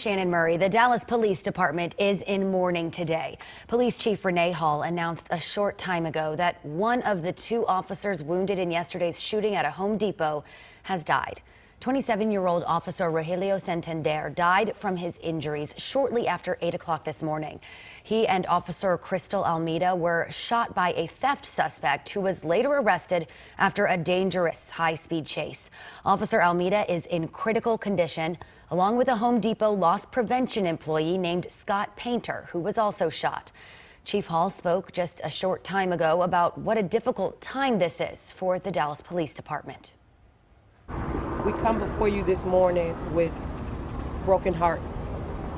Shannon Murray. The Dallas Police Department is in mourning today. Police Chief Renee Hall announced a short time ago that one of the two officers wounded in yesterday's shooting at a Home Depot has died. 27-year-old Officer Rogelio Santander died from his injuries shortly after 8 o'clock this morning. He and Officer Crystal Almeida were shot by a theft suspect who was later arrested after a dangerous high-speed chase. Officer Almeida is in critical condition, along with a Home Depot loss prevention employee named Scott Painter, who was also shot. Chief Hall spoke just a short time ago about what a difficult time this is for the Dallas Police Department. We come before you this morning with broken hearts,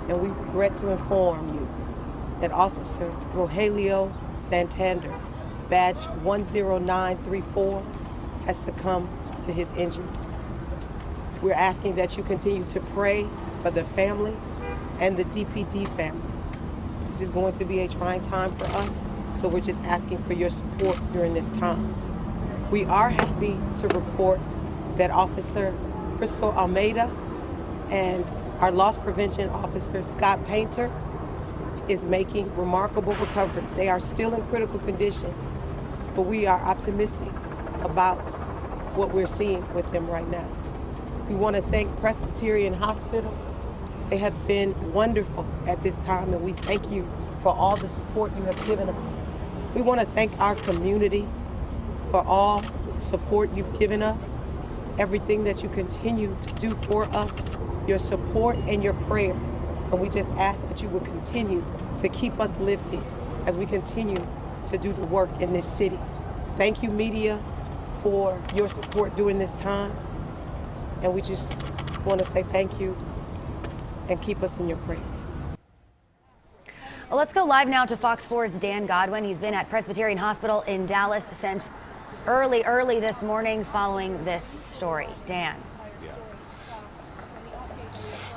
and we regret to inform you that Officer Rogelio Santander, badge 10934, has succumbed to his injuries. We're asking that you continue to pray for the family and the DPD family. This is going to be a trying time for us, so we're just asking for your support during this time. We are happy to report that Officer Crystal Almeida and our loss prevention officer Scott Painter is making remarkable recoveries. They are still in critical condition, but we are optimistic about what we're seeing with them right now. We want to thank Presbyterian Hospital. They have been wonderful at this time, and we thank you for all the support you have given us. We want to thank our community for all the support you've given us, everything that you continue to do for us, your support and your prayers. And we just ask that you will continue to keep us lifted as we continue to do the work in this city. Thank you, media, for your support during this time. And we just want to say thank you and keep us in your prayers. Well, let's go live now to Fox 4's Dan Godwin. He's been at Presbyterian Hospital in Dallas since early this morning following this story. Dan.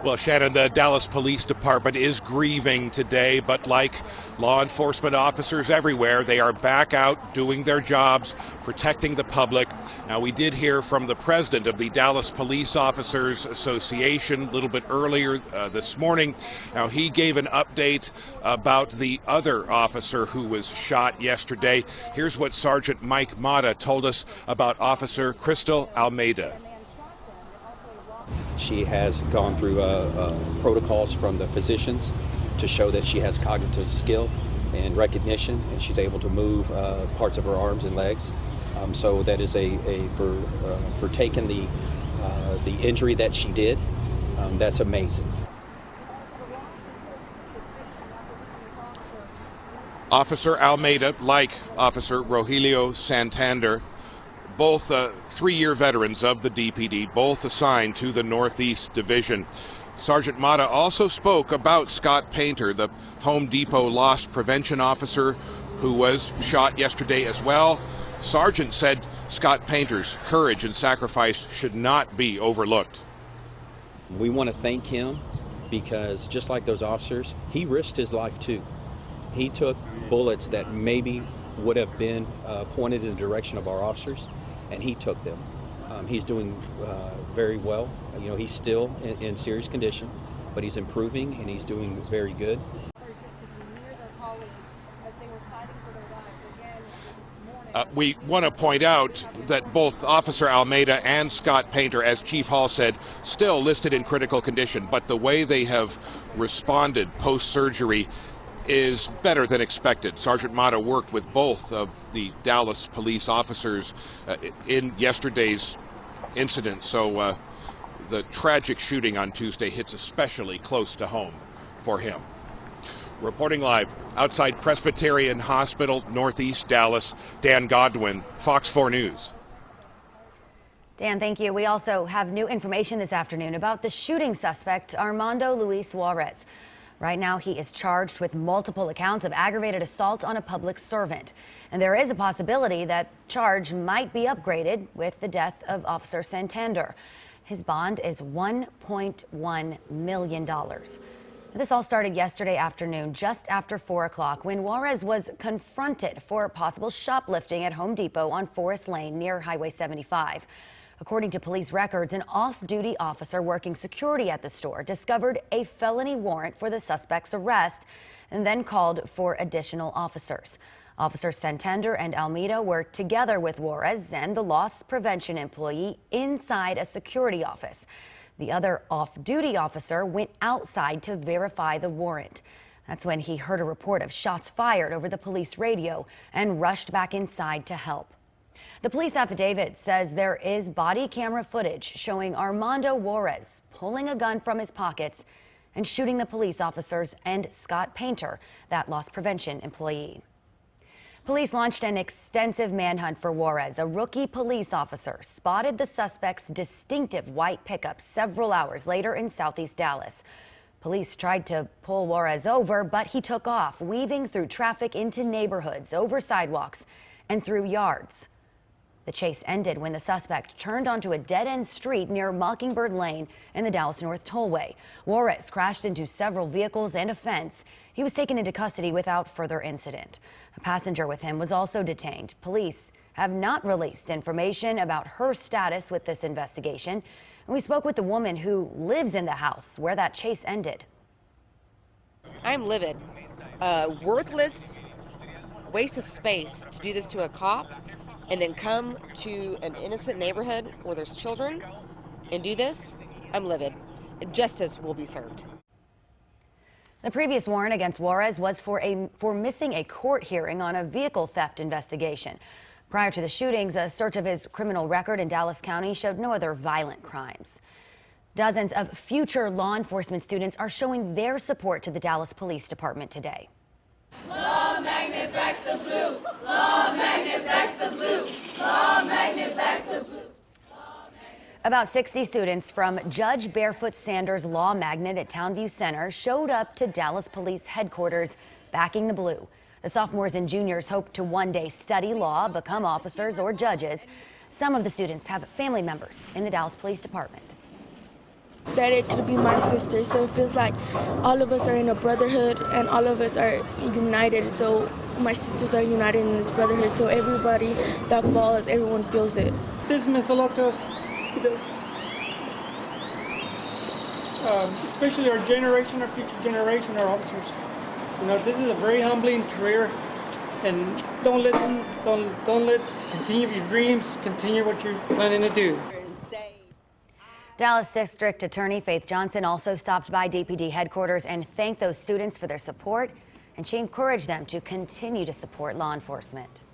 Well, Shannon, the Dallas Police Department is grieving today, but like law enforcement officers everywhere, they are back out doing their jobs, protecting the public. Now, we did hear from the president of the Dallas Police Officers Association a little bit earlier this morning. Now, he gave an update about the other officer who was shot yesterday. Here's what Sergeant Mike Mata told us about Officer Crystal Almeida. She has gone through protocols from the physicians to show that she has cognitive skill and recognition, and she's able to move parts of her arms and legs. So that is for taking the injury that she did. That's amazing. Officer Almeida, like Officer Rogelio Santander, both 3-year veterans of the DPD, both assigned to the Northeast Division. Sergeant Mata also spoke about Scott Painter, the Home Depot loss prevention officer who was shot yesterday as well. Sergeant said Scott Painter's courage and sacrifice should not be overlooked. We want to thank him because just like those officers, he risked his life too. He took bullets that maybe would have been pointed in the direction of our officers, and he took them. He's doing very well. You know, he's still in serious condition, but he's improving and he's doing very good. We want to point out that both Officer Almeida and Scott Painter, as Chief Hall said, still listed in critical condition, but the way they have responded post-surgery is better than expected. Sergeant Mata worked with both of the Dallas police officers in yesterday's incident, so the tragic shooting on Tuesday hits especially close to home for him. Reporting live outside Presbyterian Hospital, Northeast Dallas, Dan Godwin, Fox 4 News. Dan, thank you. We also have new information this afternoon about the shooting suspect, Armando Luis Juarez. Right now, he is charged with multiple accounts of aggravated assault on a public servant. And there is a possibility that charge might be upgraded with the death of Officer Santander. His bond is $1.1 million. This all started yesterday afternoon, just after 4 o'clock, when Juarez was confronted for possible shoplifting at Home Depot on Forest Lane near Highway 75. According to police records, an off-duty officer working security at the store discovered a felony warrant for the suspect's arrest and then called for additional officers. Officers Santander and Almeida were together with Juarez and the loss prevention employee inside a security office. The other off-duty officer went outside to verify the warrant. That's when he heard a report of shots fired over the police radio and rushed back inside to help. The police affidavit says there is body camera footage showing Armando Juarez pulling a gun from his pockets and shooting the police officers and Scott Painter, that loss prevention employee. Police launched an extensive manhunt for Juarez. A rookie police officer spotted the suspect's distinctive white pickup several hours later in southeast Dallas. Police tried to pull Juarez over, but he took off, weaving through traffic into neighborhoods, over sidewalks, and through yards. The chase ended when the suspect turned onto a dead-end street near Mockingbird Lane in the Dallas North Tollway. Juarez crashed into several vehicles and a fence. He was taken into custody without further incident. A passenger with him was also detained. Police have not released information about her status with this investigation. And we spoke with the woman who lives in the house where that chase ended. I'm livid. Worthless waste of space to do this to a cop and then come to an innocent neighborhood where there's children and do this. I'm livid. Justice will be served. The previous warrant against Juarez was for missing a court hearing on a vehicle theft investigation. Prior to the shootings, a search of his criminal record in Dallas County showed no other violent crimes. Dozens of future law enforcement students are showing their support to the Dallas Police Department today. Law magnet backs the blue. Law magnet backs the blue. Law magnet backs the blue. About 60 students from Judge Barefoot Sanders Law Magnet at Townview Center showed up to Dallas Police headquarters backing the blue. The sophomores and juniors hope to one day study law, become officers or judges. Some of the students have family members in the Dallas Police Department. That it could be my sister, so it feels like all of us are in a brotherhood and all of us are united. So my sisters are united in this brotherhood, so everybody that falls, everyone feels it. This means a lot to us. It does. Especially our generation, our future generation, our officers. You know, this is a very humbling career, and don't let continue your dreams, continue what you're planning to do. Dallas District Attorney Faith Johnson also stopped by DPD headquarters and thanked those students for their support, and she encouraged them to continue to support law enforcement.